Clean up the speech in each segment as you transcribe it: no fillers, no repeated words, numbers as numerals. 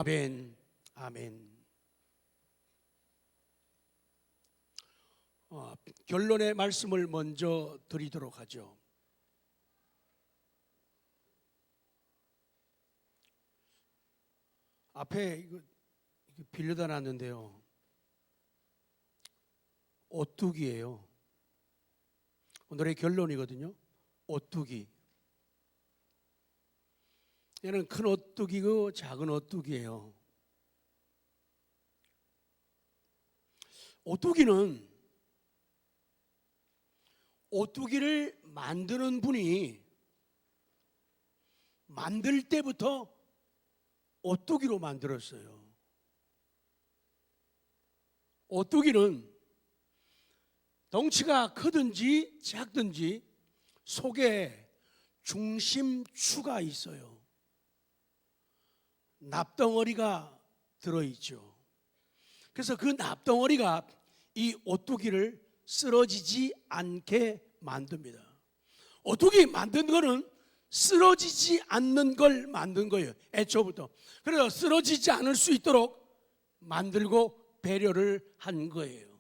아멘, 아멘. 결론의 말씀을 먼저 드리도록 하죠. 앞에 이거 빌려다 놨는데요, 오뚜기예요. 오늘의 결론이거든요. 오뚜기. 얘는 큰 오뚜기고 작은 오뚜기예요. 오뚜기를 만드는 분이 만들 때부터 오뚜기로 만들었어요. 오뚜기는 덩치가 크든지 작든지 속에 중심추가 있어요. 납덩어리가 들어있죠. 그래서 그 납덩어리가 이 오뚜기를 쓰러지지 않게 만듭니다. 오뚜기 만든 거는 쓰러지지 않는 걸 만든 거예요. 애초부터. 그래서 쓰러지지 않을 수 있도록 만들고 배려를 한 거예요.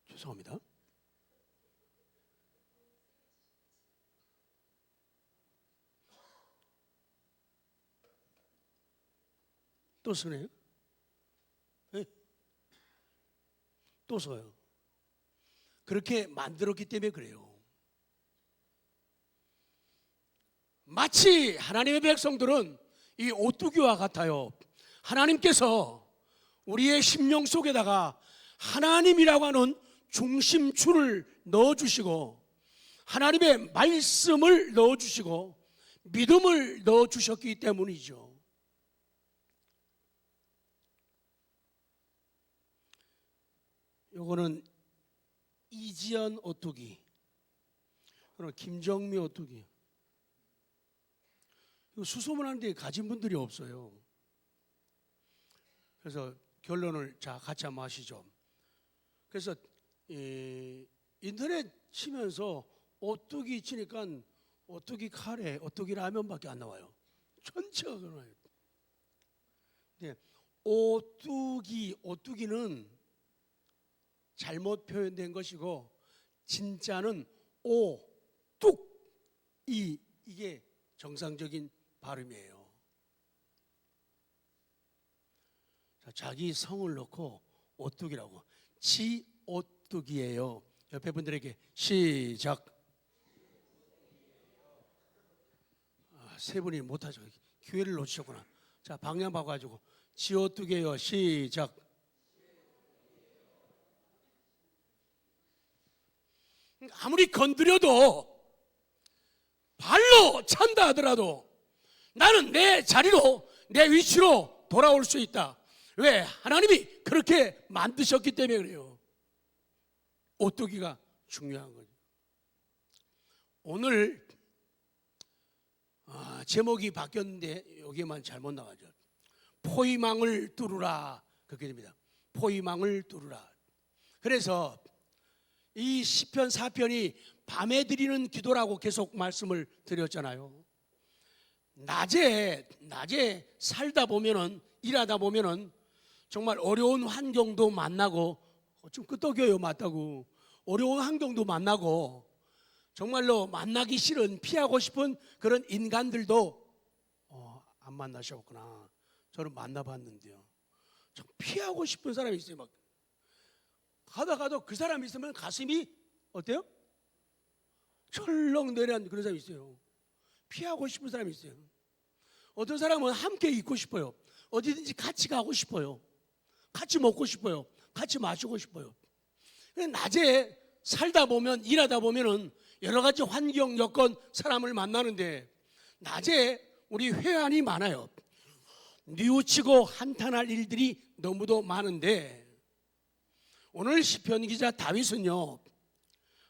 죄송합니다. 또 쓰네요. 네? 또 써요. 그렇게 만들었기 때문에 그래요. 마치 하나님의 백성들은 이 오뚜기와 같아요. 하나님께서 우리의 심령 속에다가 하나님이라고 하는 중심추를 넣어주시고 하나님의 말씀을 넣어주시고 믿음을 넣어주셨기 때문이죠. 요거는 이지연 오뚜기, 그리고 김정미 오뚜기. 수소문하는데 가진 분들이 없어요. 그래서 결론을 자 같이 한번 하시죠. 그래서 인터넷 치면서 오뚜기 치니까 오뚜기 카레, 오뚜기 라면밖에 안 나와요. 전체가 그러나요. 네, 오뚜기는 잘못 표현된 것이고 진짜는 오뚝이, 이게 정상적인 발음이에요. 자, 자기 성을 넣고 오뚜기라고. 지 오뚜기예요. 옆에 분들에게 시작. 세 분이 못하죠. 기회를 놓치셨구나. 자, 방향 바꿔가지고 지 오뚜기예요. 시작. 아무리 건드려도 발로 찬다 하더라도 나는 내 자리로, 내 위치로 돌아올 수 있다. 왜? 하나님이 그렇게 만드셨기 때문에 그래요. 오뚜기가 중요한 거죠. 오늘 제목이 바뀌었는데 여기에만 잘못 나가죠. 포위망을 뚫으라, 그렇게 됩니다. 포위망을 뚫으라. 그래서 이 시편 4편이 밤에 드리는 기도라고 계속 말씀을 드렸잖아요. 낮에 살다 보면은, 일하다 보면은 정말 어려운 환경도 만나고, 좀 끄떡여요. 맞다고. 어려운 환경도 만나고 정말로 만나기 싫은, 피하고 싶은 그런 인간들도 안 만나셨구나. 저는 만나봤는데요, 참 피하고 싶은 사람이 있어요. 막 가다가도 그 사람 있으면 가슴이 어때요? 철렁 내려앉는 그런 사람이 있어요. 피하고 싶은 사람이 있어요. 어떤 사람은 함께 있고 싶어요. 어디든지 같이 가고 싶어요. 같이 먹고 싶어요. 같이 마시고 싶어요. 낮에 살다 보면, 일하다 보면은 여러 가지 환경, 여건, 사람을 만나는데 낮에 우리 회한이 많아요. 뉘우치고 한탄할 일들이 너무도 많은데, 오늘 시편 기자 다윗은요,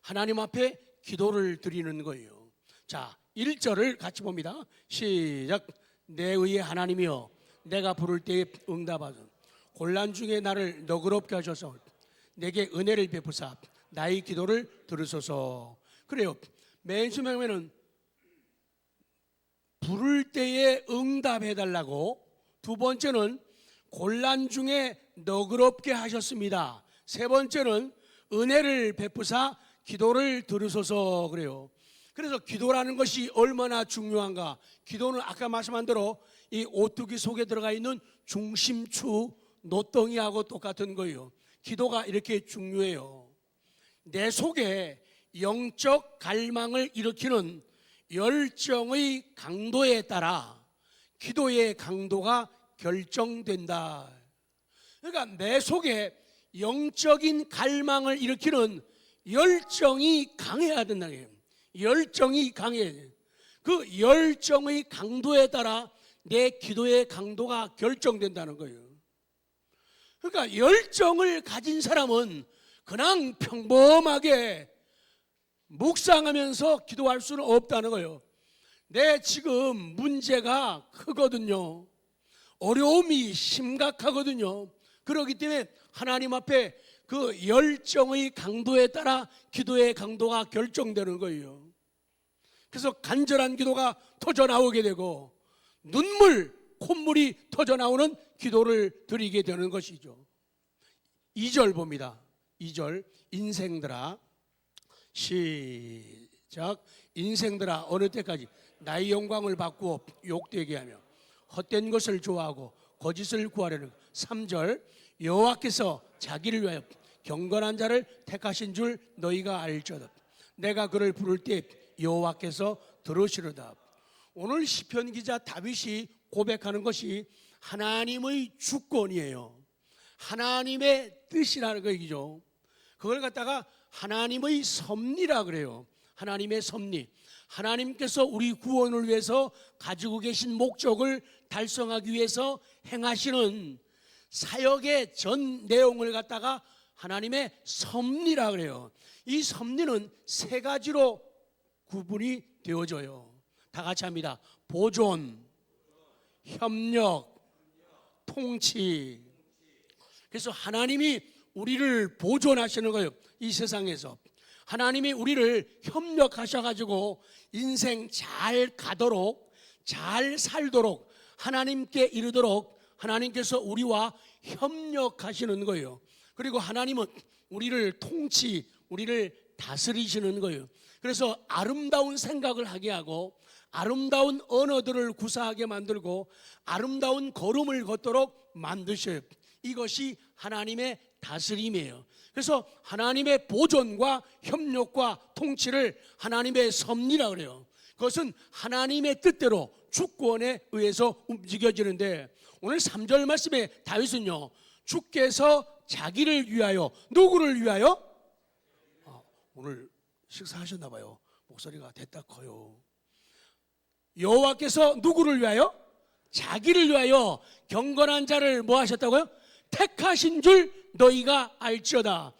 하나님 앞에 기도를 드리는 거예요. 자, 1절을 같이 봅니다. 시작. 내 의의 하나님이여 내가 부를 때에 응답하소서. 곤란 중에 나를 너그럽게 하셔서 내게 은혜를 베푸사 나의 기도를 들으소서. 그래요. 맨 처음에는 부를 때에 응답해달라고, 두 번째는 곤란 중에 너그럽게 하셨습니다. 세 번째는 은혜를 베푸사 기도를 들으소서. 그래요. 그래서 기도라는 것이 얼마나 중요한가. 기도는 아까 말씀한 대로 이 오뚜기 속에 들어가 있는 중심추 노덩이하고 똑같은 거예요. 기도가 이렇게 중요해요. 내 속에 영적 갈망을 일으키는 열정의 강도에 따라 기도의 강도가 결정된다. 그러니까 내 속에 영적인 갈망을 일으키는 열정이 강해야 된다는 거예요. 열정이 강해야 돼요. 그 열정의 강도에 따라 내 기도의 강도가 결정된다는 거예요. 그러니까 열정을 가진 사람은 그냥 평범하게 묵상하면서 기도할 수는 없다는 거예요. 내 지금 문제가 크거든요. 어려움이 심각하거든요. 그렇기 때문에 하나님 앞에 그 열정의 강도에 따라 기도의 강도가 결정되는 거예요. 그래서 간절한 기도가 터져 나오게 되고 눈물, 콧물이 터져 나오는 기도를 드리게 되는 것이죠. 2절 봅니다. 2절. 인생들아 시작. 인생들아 어느 때까지 나의 영광을 바꾸어 욕되게 하며 헛된 것을 좋아하고 거짓을 구하려는. 3절. 여호와께서 자기를 위하여 경건한 자를 택하신 줄 너희가 알거든. 내가 그를 부를 때 여호와께서 들으시리로다. 오늘 시편 기자 다윗이 고백하는 것이 하나님의 주권이에요. 하나님의 뜻이라는 거이죠. 그걸 갖다가 하나님의 섭리라 그래요. 하나님의 섭리. 하나님께서 우리 구원을 위해서 가지고 계신 목적을 달성하기 위해서 행하시는 사역의 전 내용을 갖다가 하나님의 섭리라 그래요. 이 섭리는 세 가지로 구분이 되어져요. 다 같이 합니다. 보존, 협력, 통치. 그래서 하나님이 우리를 보존하시는 거예요. 이 세상에서 하나님이 우리를 협력하셔가지고 인생 잘 가도록, 잘 살도록, 하나님께 이르도록 하나님께서 우리와 협력하시는 거예요. 그리고 하나님은 우리를 통치, 우리를 다스리시는 거예요. 그래서 아름다운 생각을 하게 하고 아름다운 언어들을 구사하게 만들고 아름다운 걸음을 걷도록 만드셔요. 이것이 하나님의 다스림이에요. 그래서 하나님의 보존과 협력과 통치를 하나님의 섭리라 그래요. 그것은 하나님의 뜻대로 주권에 의해서 움직여지는데, 오늘 3절 말씀에 다윗은요, 주께서 자기를 위하여, 누구를 위하여? 오늘 식사하셨나 봐요. 목소리가 됐다 커요. 여호와께서 누구를 위하여? 자기를 위하여 경건한 자를 뭐 하셨다고요? 택하신 줄 너희가 알지어다.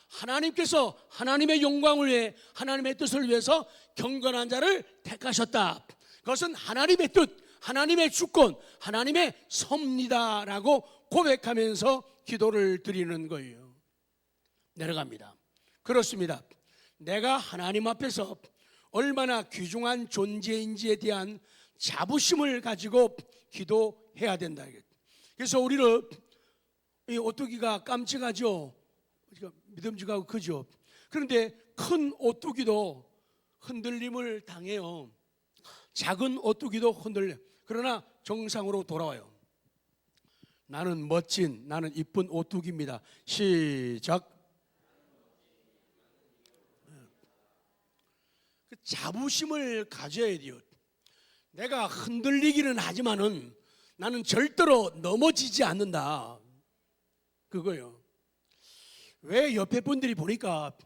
하나님께서 하나님의 영광을 위해, 하나님의 뜻을 위해서 경건한 자를 택하셨다. 그것은 하나님의 뜻, 하나님의 주권, 하나님의 섭리다라고 고백하면서 기도를 드리는 거예요. 내려갑니다. 그렇습니다. 내가 하나님 앞에서 얼마나 귀중한 존재인지에 대한 자부심을 가지고 기도해야 된다. 그래서 우리는 이 오뚜기가 깜찍하죠. 믿음직하고 크죠. 그런데 큰 오뚜기도 흔들림을 당해요. 작은 오뚜기도 흔들려. 그러나 정상으로 돌아와요. 나는 멋진, 나는 이쁜 오뚜기입니다. 시작. 그 자부심을 가져야 돼요. 내가 흔들리기는 하지만은 나는 절대로 넘어지지 않는다. 그거요. 왜 옆에 분들이 보니까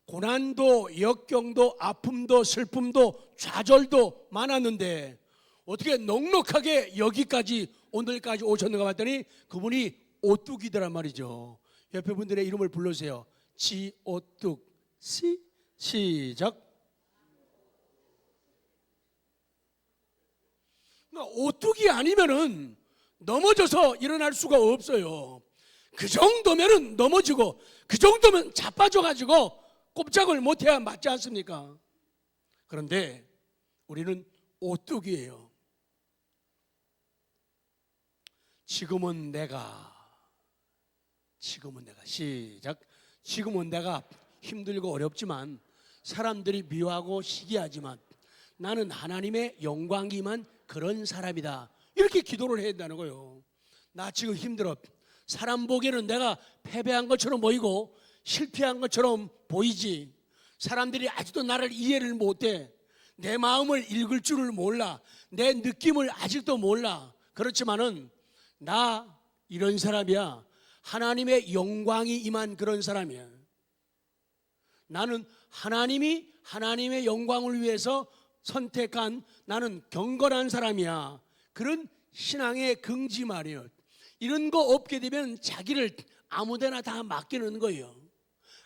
고난도, 역경도, 아픔도, 슬픔도, 좌절도 많았는데 어떻게 넉넉하게 여기까지, 오늘까지 오셨는가 봤더니 그분이 오뚝이더란 말이죠. 옆에 분들의 이름을 불러주세요. 지오뚝 시 시작. 그러니까 오뚜기 아니면은 넘어져서 일어날 수가 없어요. 그 정도면은 넘어지고 그 정도면 자빠져 가지고 꼼짝을 못해야 맞지 않습니까? 그런데 우리는 오뚜기예요. 지금은 내가 시작. 지금은 내가 힘들고 어렵지만 사람들이 미워하고 시기하지만 나는 하나님의 영광이 임한 그런 사람이다. 이렇게 기도를 해야 된다는 거예요. 나 지금 힘들어. 사람 보기에는 내가 패배한 것처럼 보이고 실패한 것처럼 보이지. 사람들이 아직도 나를 이해를 못해. 내 마음을 읽을 줄을 몰라. 내 느낌을 아직도 몰라. 그렇지만은 나 이런 사람이야. 하나님의 영광이 임한 그런 사람이야. 나는 하나님이 하나님의 영광을 위해서 선택한 나는 경건한 사람이야. 그런 신앙의 긍지 말이에요. 이런 거 없게 되면 자기를 아무데나 다 맡기는 거예요.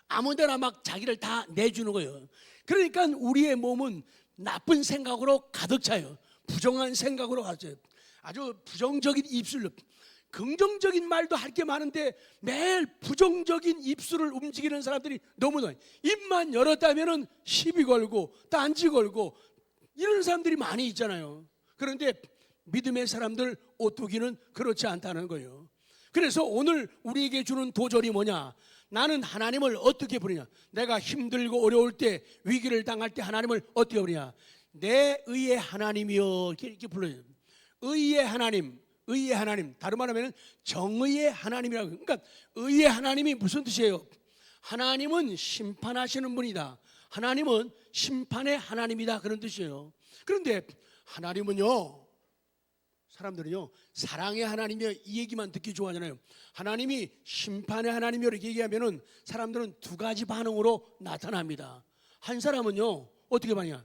아무데나 막 자기를 다 내주는 거예요. 그러니까 우리의 몸은 나쁜 생각으로 가득 차요. 부정한 생각으로 가득 차요. 아주 부정적인 입술로. 긍정적인 말도 할 게 많은데 매일 부정적인 입술을 움직이는 사람들이 너무 많아요. 입만 열었다면 시비 걸고 딴지 걸고 이런 사람들이 많이 있잖아요. 그런데 믿음의 사람들 오뚜기는 그렇지 않다는 거예요. 그래서 오늘 우리에게 주는 도전이 뭐냐? 나는 하나님을 어떻게 부르냐? 내가 힘들고 어려울 때, 위기를 당할 때 하나님을 어떻게 부르냐? 내 의의 하나님이여, 이렇게 불러요. 의의 하나님, 의의 하나님. 다른 말하면 정의의 하나님이라고. 그러니까 의의 하나님이 무슨 뜻이에요? 하나님은 심판하시는 분이다. 하나님은 심판의 하나님이다. 그런 뜻이에요. 그런데 하나님은요, 사람들은요, 사랑의 하나님이요, 이 얘기만 듣기 좋아하잖아요. 하나님이 심판의 하나님이요, 이렇게 얘기하면은 사람들은 두 가지 반응으로 나타납니다. 한 사람은요, 어떻게 반응이야?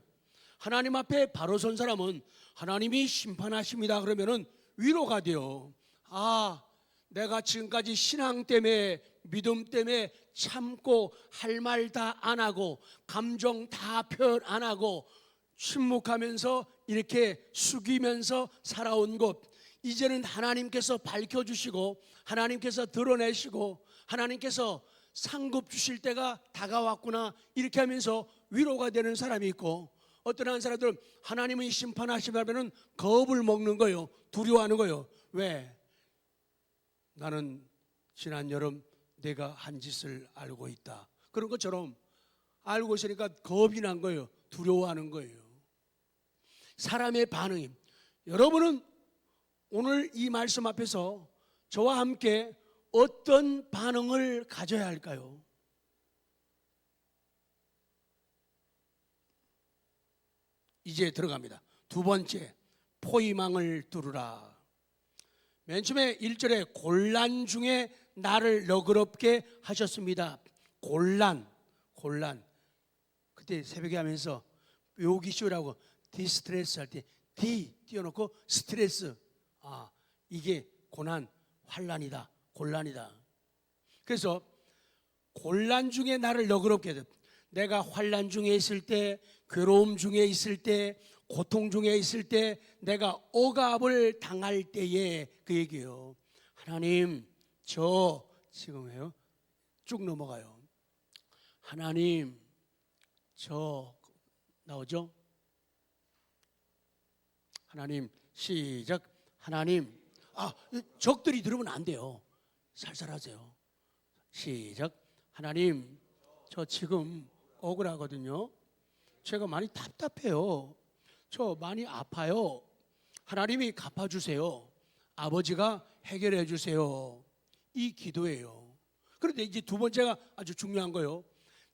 하나님 앞에 바로 선 사람은 하나님이 심판하십니다. 그러면은 위로가 돼요. 아, 내가 지금까지 신앙 때문에, 믿음 때문에 참고 할 말 다 안 하고 감정 다 표현 안 하고 침묵하면서 이렇게 숙이면서 살아온 것, 이제는 하나님께서 밝혀주시고 하나님께서 드러내시고 하나님께서 상급 주실 때가 다가왔구나, 이렇게 하면서 위로가 되는 사람이 있고, 어떤 한 사람들은 하나님이 심판하시면 겁을 먹는 거예요. 두려워하는 거예요. 왜? 나는 지난 여름 내가 한 짓을 알고 있다. 그런 것처럼 알고 있으니까 겁이 난 거예요. 두려워하는 거예요. 사람의 반응이. 여러분은 오늘 이 말씀 앞에서 저와 함께 어떤 반응을 가져야 할까요? 이제 들어갑니다. 두 번째, 포위망을 뚫으라. 맨 처음에 1절에 곤란 중에 나를 너그럽게 하셨습니다. 곤란. 그때 새벽에 하면서 외우기 쉬우라고 디스트레스 할 때 디 띄워놓고 스트레스. 아, 이게 고난, 환난이다, 곤란이다. 그래서 곤란 중에 나를 너그럽게 해. 내가 환난 중에 있을 때, 괴로움 중에 있을 때, 고통 중에 있을 때, 내가 억압을 당할 때에, 그 얘기예요. 하나님, 저 지금 해요. 쭉 넘어가요. 하나님, 저 나오죠? 하나님, 시작. 하나님. 적들이 들으면 안 돼요. 살살 하세요. 시작. 하나님, 저 지금 억울하거든요. 제가 많이 답답해요. 저 많이 아파요. 하나님이 갚아주세요. 아버지가 해결해 주세요. 이 기도예요. 그런데 이제 두 번째가 아주 중요한 거예요.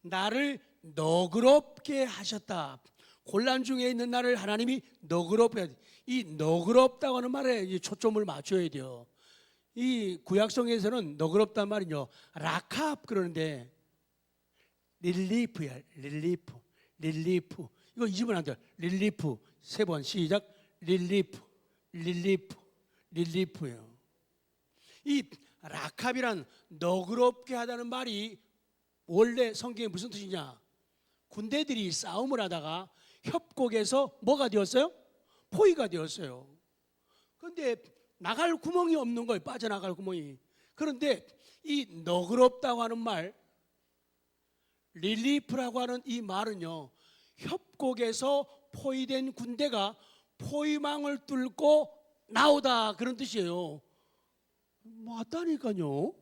나를 너그럽게 하셨다. 곤란 중에 있는 나를 하나님이 너그럽게. 이 너그럽다고 하는 말에 이제 초점을 맞춰야 돼요. 이 구약성에서는 너그럽단 말이요, 라캅 그러는데 릴리프야. 릴리프. 이거 잊으면 안 돼요. 릴리프. 세 번 시작. 릴리프예요. 이 라캅이란 너그럽게 하다는 말이 원래 성경에 무슨 뜻이냐? 군대들이 싸움을 하다가 협곡에서 뭐가 되었어요? 포위가 되었어요. 근데 나갈 구멍이 없는 거예요. 빠져나갈 구멍이. 그런데 이 너그럽다고 하는 말, 릴리프라고 하는 이 말은요, 협곡에서 포위된 군대가 포위망을 뚫고 나오다, 그런 뜻이에요. 맞다니까요.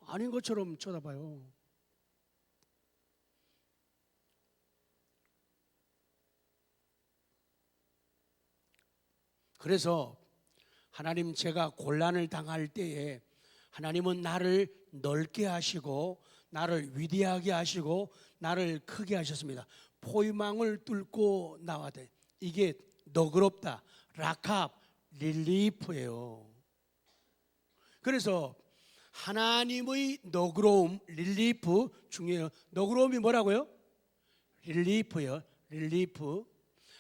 아닌 것처럼 쳐다봐요. 그래서 하나님, 제가 곤란을 당할 때에 하나님은 나를 넓게 하시고 나를 위대하게 하시고 나를 크게 하셨습니다. 포위망을 뚫고 나와대. 이게 너그럽다, 라캅, 릴리프예요. 그래서 하나님의 너그러움, 릴리프 중요해요. 너그러움이 뭐라고요? 릴리프요. 릴리프.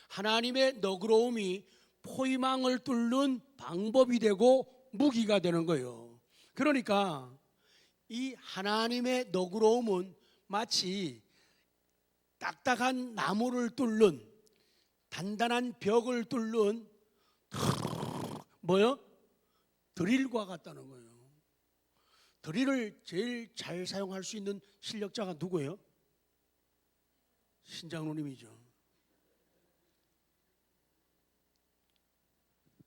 하나님의 너그러움이 포위망을 뚫는 방법이 되고 무기가 되는 거예요. 그러니까 이 하나님의 너그러움은 마치 딱딱한 나무를 뚫는, 단단한 벽을 뚫는 뭐요? 드릴과 같다는 거예요. 드릴을 제일 잘 사용할 수 있는 실력자가 누구예요? 신장로님이죠.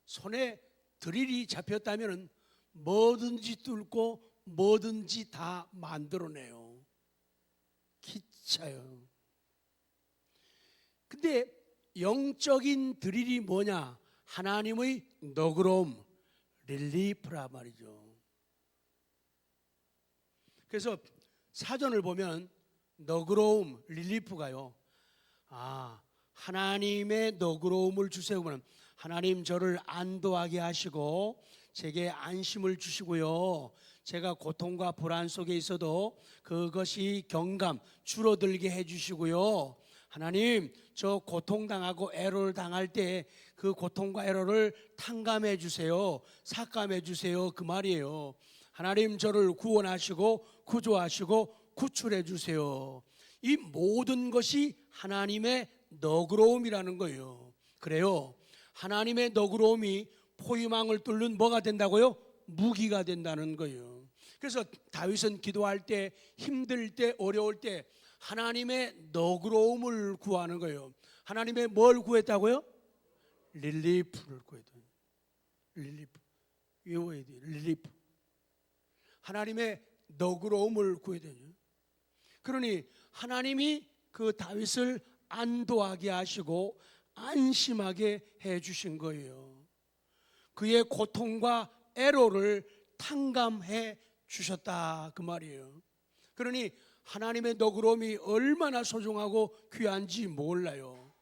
손에 드릴이 잡혔다면 뭐든지 뚫고 뭐든지 다 만들어내요. 기차요. 근데 영적인 드릴이 뭐냐? 하나님의 너그러움, 릴리프라 말이죠. 그래서 사전을 보면 너그러움, 릴리프가요, 하나님의 너그러움을 주세요 그러면 하나님 저를 안도하게 하시고 제게 안심을 주시고요, 제가 고통과 불안 속에 있어도 그것이 경감, 줄어들게 해주시고요, 하나님 저 고통당하고 애로를 당할 때 그 고통과 애로를 탕감해 주세요, 삭감해 주세요, 그 말이에요. 하나님 저를 구원하시고 구조하시고 구출해 주세요. 이 모든 것이 하나님의 너그러움이라는 거예요. 그래요, 하나님의 너그러움이 포위망을 뚫는 뭐가 된다고요? 무기가 된다는 거예요. 그래서 다윗은 기도할 때, 힘들 때, 어려울 때 하나님의 너그러움을 구하는 거예요. 하나님의 뭘 구했다고요? 릴리프를 구했어요. 릴리프. 외워야 돼요. 릴리프. 하나님의 너그러움을 구해야 되죠. 그러니 하나님이 그 다윗을 안도하게 하시고 안심하게 해 주신 거예요. 그의 고통과 애로를 탕감해 주셨다, 그 말이에요. 그러니 하나님의 너그러움이 얼마나 소중하고 귀한지 몰라요.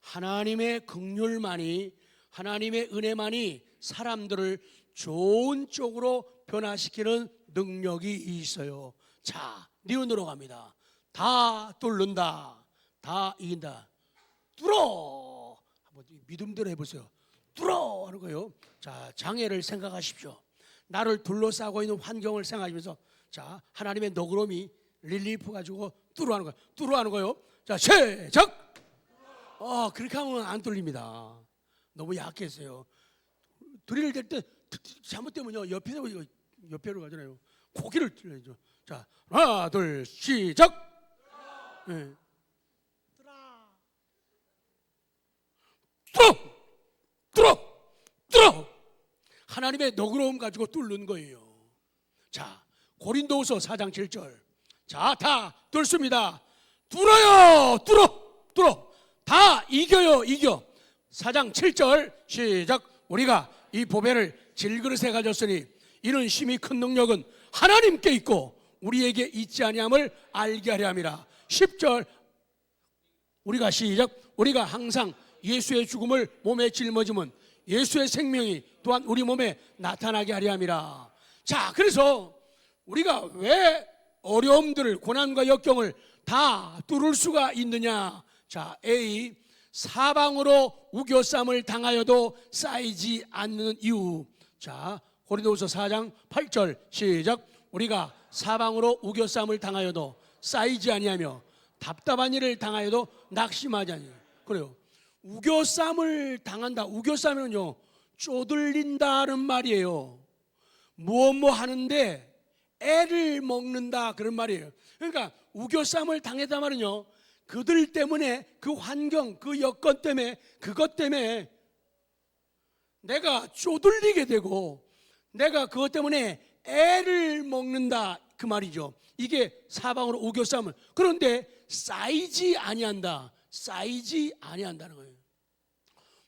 하나님의 긍휼만이, 하나님의 은혜만이 사람들을 좋은 쪽으로 변화시키는 능력이 있어요. 자, 니은으로 갑니다. 다 뚫는다, 다 이긴다. 뚫어! 한번 믿음대로 해보세요. 뚫어! 하는 거예요. 자, 장애를 생각하십시오. 나를 둘러싸고 있는 환경을 생각하시면서, 자, 하나님의 너그러움이 릴리프 가지고 뚫어 하는 거예요. 뚫어 하는 거예요. 자, 시작! 그렇게 하면 안 뚫립니다. 너무 약했어요. 드릴 될 때 잘못되면요, 옆에로 가잖아요. 고개를 뚫어야죠. 자, 하나, 둘, 시작! 네. 뚫어! 하나님의 너그러움 가지고 뚫는 거예요. 자, 고린도후서 4장 7절. 자, 다 뚫습니다. 뚫어요! 뚫어! 다 이겨요, 이겨. 4장 7절 시작. 우리가 이 보배를 질그릇에 가졌으니 이는 심히 큰 능력은 하나님께 있고 우리에게 있지 아니함을 알게 하려 함이라. 10절 우리가 시작. 우리가 항상 예수의 죽음을 몸에 짊어지면 예수의 생명이 또한 우리 몸에 나타나게 하려 함이라. 자, 그래서 우리가 왜 어려움들을, 고난과 역경을 다 뚫을 수가 있느냐? 자, A, 사방으로 우겨쌈을 당하여도 쌓이지 않는 이유. 자, 고린도후서 4장 8절 시작. 우리가 사방으로 우겨쌈을 당하여도 쌓이지 아니하며 답답한 일을 당하여도 낙심하지 아니하며. 그래요. 우겨쌈을 당한다. 우겨쌈은요, 쪼들린다는 말이에요. 무엇 하는데 애를 먹는다 그런 말이에요. 그러니까 우겨쌈을 당했단 말은요, 그들 때문에, 그 환경, 그 여건 때문에, 그것 때문에 내가 쪼들리게 되고 내가 그것 때문에 애를 먹는다 그 말이죠. 이게 사방으로 우겨쌈을. 그런데 쌓이지 아니한다. 쌓이지 아니한다는 거예요.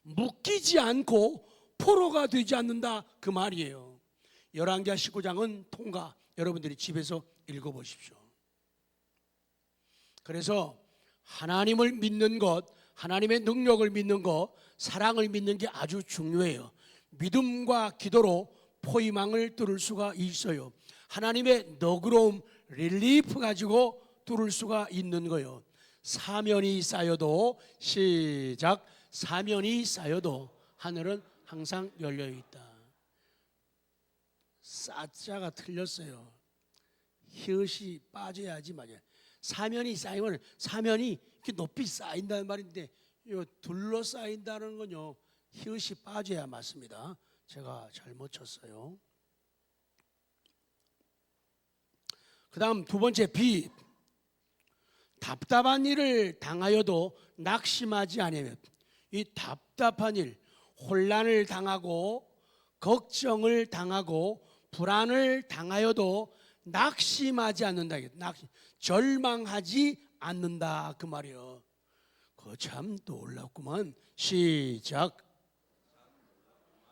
묶이지 않고 포로가 되지 않는다 그 말이에요. 열왕기하 19장은 통과, 여러분들이 집에서 읽어보십시오. 그래서 하나님을 믿는 것, 하나님의 능력을 믿는 것, 사랑을 믿는 게 아주 중요해요. 믿음과 기도로 포위망을 뚫을 수가 있어요. 하나님의 너그러움, 릴리프 가지고 뚫을 수가 있는 거예요. 사면이 쌓여도, 시작, 사면이 쌓여도 하늘은 항상 열려 있다. 사자가 틀렸어요. 히읗이 빠져야지 말이야. 사면이 쌓이면, 사면이 이렇게 높이 쌓인다는 말인데 이 둘러싸인다는 건요, 히읗이 빠져야 맞습니다. 제가 잘못 쳤어요. 그 다음 두 번째 비. 답답한 일을 당하여도 낙심하지 않으면, 이 답답한 일, 혼란을 당하고 걱정을 당하고 불안을 당하여도 낙심하지 않는다. 절망하지 않는다 그 말이에요. 그거 참 놀랍구만. 시작.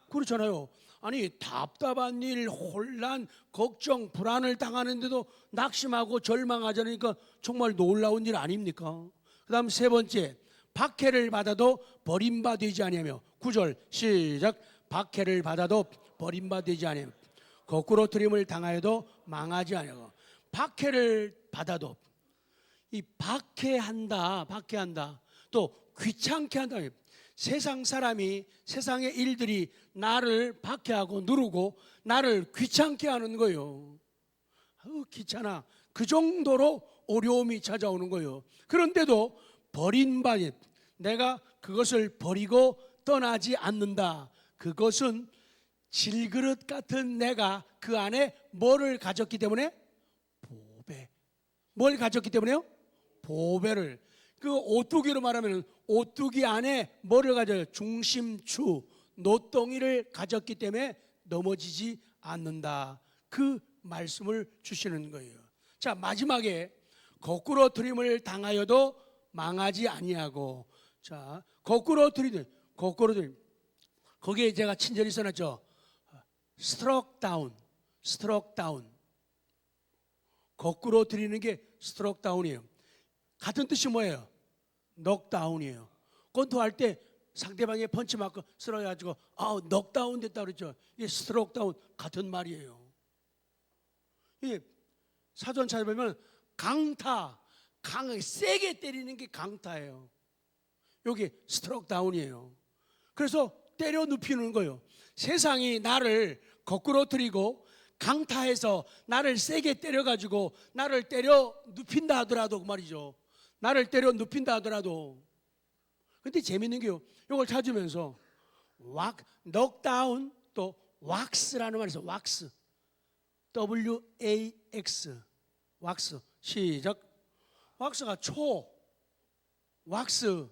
그렇잖아요. 아니, 답답한 일, 혼란, 걱정, 불안을 당하는데도 낙심하고 절망하지 않으니까 정말 놀라운 일 아닙니까? 그 다음 세 번째, 박해를 받아도 버림받지 아니하며. 9절 시작. 박해를 받아도 버림받지 아니하며 거꾸로 들임을 당하여도 망하지 아니하고. 박해를 받아도, 이 박해한다, 또 귀찮게 한다. 세상 사람이, 세상의 일들이 나를 박해하고 누르고 나를 귀찮게 하는 거예요. 귀찮아. 그 정도로 어려움이 찾아오는 거예요. 그런데도 버림받은, 내가 그것을 버리고 떠나지 않는다. 그것은 질그릇 같은 내가 그 안에 뭐를 가졌기 때문에? 보배. 뭘 가졌기 때문에요? 보배를. 그 오뚜기로 말하면 오뚜기 안에 뭐를 가져요? 중심추, 노덩이를 가졌기 때문에 넘어지지 않는다. 그 말씀을 주시는 거예요. 자, 마지막에 거꾸로 들임을 당하여도 망하지 아니하고. 자, 거꾸로 들이든, 거꾸로 들임. 거기에 제가 친절히 써놨죠. 스트럭 다운, 스트럭 다운. 거꾸로 들이는 게 스트럭 다운이에요. 같은 뜻이 뭐예요? 넉다운이에요. 권투할 때 상대방의 펀치 맞고 쓰러져가지고 넉다운 됐다 그랬죠. 이게 스트로크 다운 같은 말이에요. 이게 사전 찾아보면 강타, 강하게 세게 때리는 게 강타예요. 여기 스트로크 다운이에요. 그래서 때려 눕히는 거예요. 세상이 나를 거꾸로 들이고 강타해서 나를 세게 때려가지고 나를 때려 눕힌다 하더라도, 그 말이죠. 나를 때려 눕힌다 하더라도. 근데 재밌는 게요, 이걸 찾으면서 넉다운, 또 왁스라는 말이 있어요. 왁스, WAX, 왁스. 시작. 왁스가 왁스.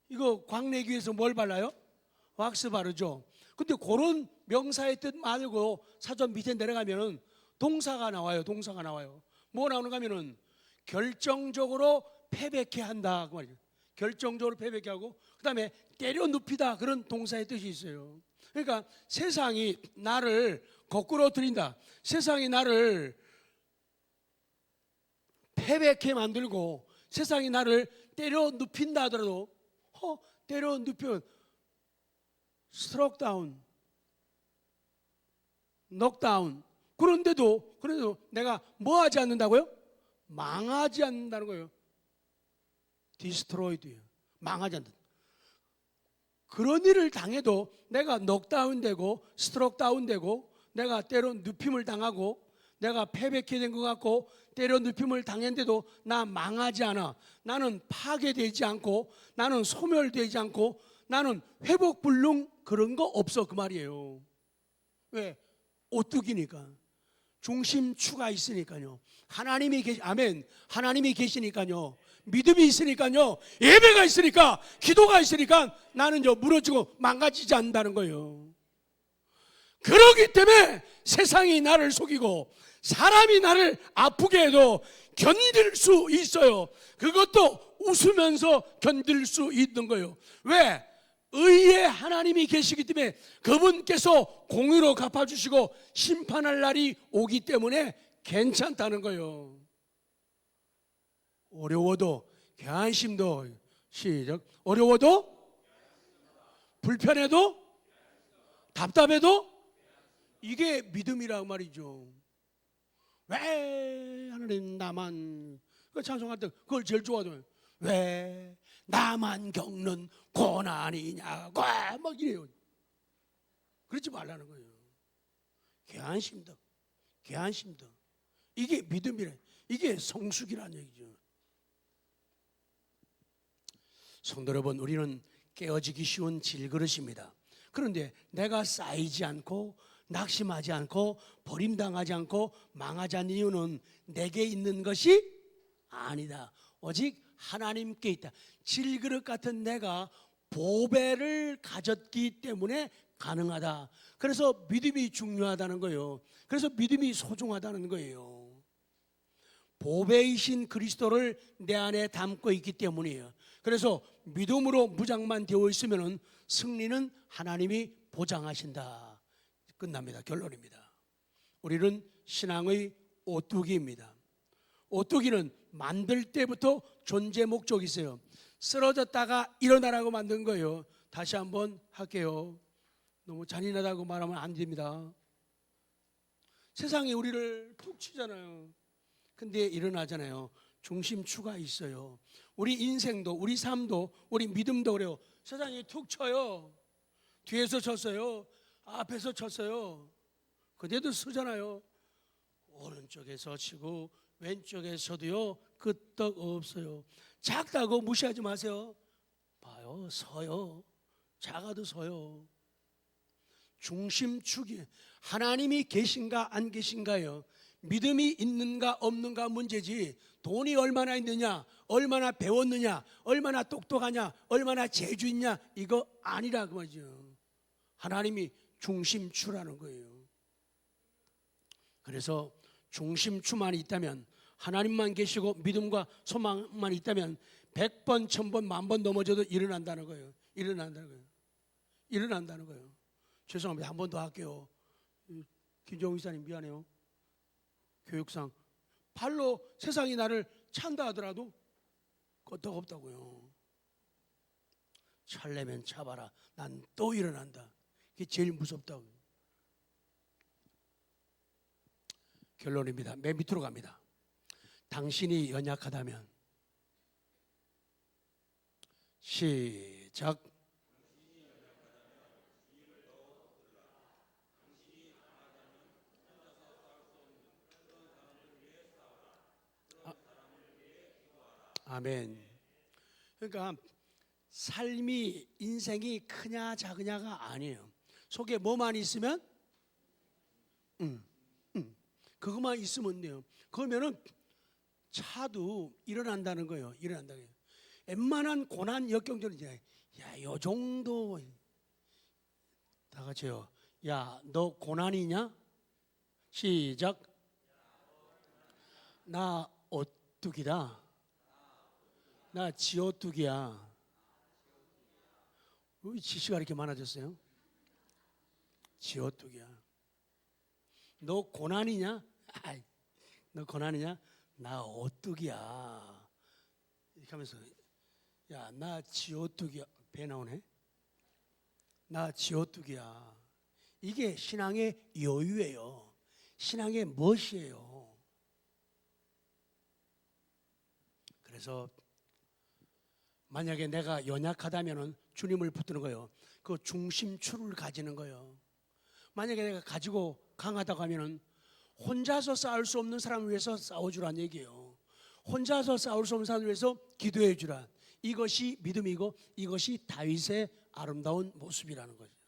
이거 광내기 위해서 뭘 발라요? 왁스 바르죠. 근데 그런 명사의 뜻 말고 사전 밑에 내려가면은 동사가 나와요. 동사가 나와요. 뭐 나오는가 하면은 결정적으로 패배케 한다 그 말이죠. 결정적으로 패배케 하고, 그 다음에 때려 눕히다, 그런 동사의 뜻이 있어요. 그러니까 세상이 나를 거꾸로 들인다, 세상이 나를 패배케 만들고 세상이 나를 때려 눕힌다 하더라도 때려 눕히면 스트로크 다운, 넉다운. 그런데도 내가 뭐 하지 않는다고요? 망하지 않는다는 거예요. 디스트로이드예요. 망하지 않는다. 그런 일을 당해도 내가 넉다운 되고 스트로크 다운 되고, 내가 때로 눕힘을 당하고 내가 패배케 된 것 같고 때려 눕힘을 당했는데도 나 망하지 않아. 나는 파괴되지 않고, 나는 소멸되지 않고, 나는 회복불능 그런 거 없어 그 말이에요. 왜? 오뚜기니까. 중심추가 있으니까요. 아멘. 하나님이 계시니까요. 믿음이 있으니까요. 예배가 있으니까, 기도가 있으니까 나는요 무너지고 망가지지 않는다는 거예요. 그렇기 때문에 세상이 나를 속이고 사람이 나를 아프게 해도 견딜 수 있어요. 그것도 웃으면서 견딜 수 있는 거예요. 왜? 의의 하나님이 계시기 때문에 그분께서 공의로 갚아주시고 심판할 날이 오기 때문에 괜찮다는 거예요. 어려워도 개안심도 시작. 어려워도 불편해도 답답해도 이게 믿음이란 말이죠. 왜 하나님 나만 그 찬송할 때 그걸 제일 좋아하잖아요. 왜 나만 겪는 고난이냐고 막 이래요. 그러지 말라는 거예요. 개안심도 이게 믿음이래. 이게 성숙이라는 얘기죠. 성도 여러분, 우리는 깨어지기 쉬운 질그릇입니다. 그런데 내가 쌓이지 않고 낙심하지 않고 버림당하지 않고 망하지 않는 이유는 내게 있는 것이 아니다. 오직 하나님께 있다. 질그릇 같은 내가 보배를 가졌기 때문에 가능하다. 그래서 믿음이 중요하다는 거예요. 그래서 믿음이 소중하다는 거예요. 보배이신 그리스도를 내 안에 담고 있기 때문이에요. 그래서 믿음으로 무장만 되어 있으면 승리는 하나님이 보장하신다. 끝납니다. 결론입니다. 우리는 신앙의 오뚜기입니다. 오뚜기는 만들 때부터 존재 목적이 있어요. 쓰러졌다가 일어나라고 만든 거예요. 다시 한번 할게요. 너무 잔인하다고 말하면 안 됩니다. 세상이 우리를 툭 치잖아요. 근데 일어나잖아요. 중심추가 있어요. 우리 인생도 우리 삶도 우리 믿음도 그래요. 세상이 툭 쳐요. 뒤에서 쳤어요. 앞에서 쳤어요. 그때도 서잖아요. 오른쪽에서 치고 왼쪽에서도요 끄떡 없어요. 작다고 무시하지 마세요. 봐요, 서요. 작아도 서요. 중심축이 하나님이 계신가 안 계신가요? 믿음이 있는가 없는가 문제지, 돈이 얼마나 있느냐, 얼마나 배웠느냐, 얼마나 똑똑하냐, 얼마나 재주 있냐, 이거 아니라 그 말이죠. 하나님이 중심추라는 거예요. 그래서 중심추만 있다면, 하나님만 계시고 믿음과 소망만 있다면 100번, 1000번, 10,000번 넘어져도 일어난다는 거예요. 일어난다는 거예요. 죄송합니다. 한 번 더 할게요. 김정우 이사님 미안해요. 교육상 발로 세상이 나를 찬다 하더라도 끄떡없다고요. 찰려면 차봐라. 난 또 일어난다. 그게 제일 무섭다고. 결론입니다. 맨 밑으로 갑니다. 당신이 연약하다면, 시작. 아멘. 그러니까 삶이, 인생이 크냐 작으냐가 아니에요. 속에 뭐만 있으면 그것만 있으면 돼요. 그러면은 차도 일어난다는 거예요. 일어난다는 거예요. 웬만한 고난 역경들은 이제 요 정도. 다 같이요. 야, 너 고난이냐? 시작. 나 오뚜기다. 나 지오뚜기야. 왜 지시가 이렇게 많아졌어요? 지오뚜기야. 너 고난이냐? 너 고난이냐? 나 오뚜기야. 이렇게 하면서, 야, 나 지오뚜기야. 배 나오네. 나 지오뚜기야. 이게 신앙의 여유예요. 신앙의 멋이에요. 그래서 만약에 내가 연약하다면 주님을 붙드는 거예요. 그 중심추를 가지는 거예요. 만약에 내가 가지고 강하다고 하면 혼자서 싸울 수 없는 사람을 위해서 싸워주라는 얘기예요. 혼자서 싸울 수 없는 사람을 위해서 기도해 주라. 이것이 믿음이고 이것이 다윗의 아름다운 모습이라는 거죠.